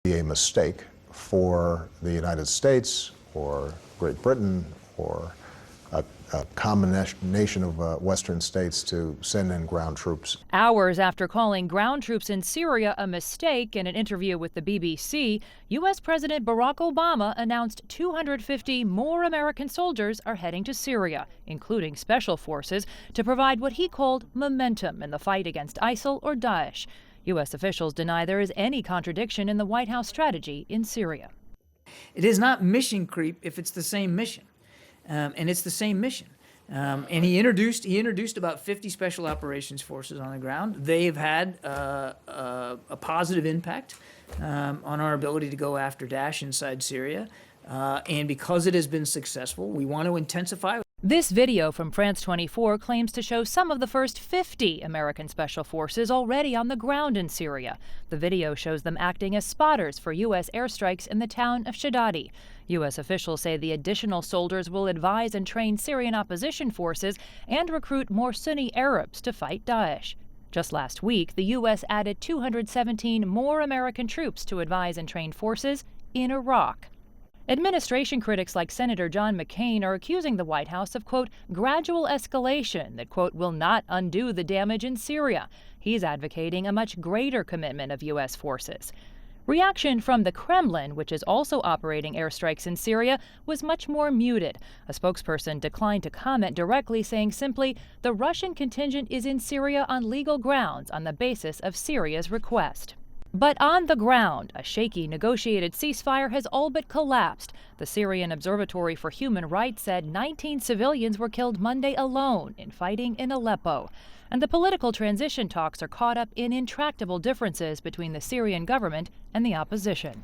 be a mistake for the United States or Great Britain or a combination of Western states to send in ground troops. Hours after calling ground troops in Syria a mistake in an interview with the BBC, U.S. President Barack Obama announced 250 more American soldiers are heading to Syria, including special forces, to provide what he called momentum in the fight against ISIL or Daesh. U.S. officials deny there is any contradiction in the White House strategy in Syria. It is not mission creep if it's the same mission. And it's the same mission. And he introduced about 50 special operations forces on the ground. They've had a positive impact on our ability to go after Daesh inside Syria. And because it has been successful, we want to intensify. This video from France 24 claims to show some of the first 50 American special forces already on the ground in Syria. The video shows them acting as spotters for U.S. airstrikes in the town of Shadadi. U.S. officials say the additional soldiers will advise and train Syrian opposition forces and recruit more Sunni Arabs to fight Daesh. Just last week, the U.S. added 217 more American troops to advise and train forces in Iraq. Administration critics like Senator John McCain are accusing the White House of, quote, gradual escalation that, quote, will not undo the damage in Syria. He's advocating a much greater commitment of U.S. forces. Reaction from the Kremlin, which is also operating airstrikes in Syria, was much more muted. A spokesperson declined to comment directly, saying simply, the Russian contingent is in Syria on legal grounds on the basis of Syria's request. But on the ground, a shaky negotiated ceasefire has all but collapsed. The Syrian Observatory for Human Rights said 19 civilians were killed Monday alone in fighting in Aleppo. And the political transition talks are caught up in intractable differences between the Syrian government and the opposition.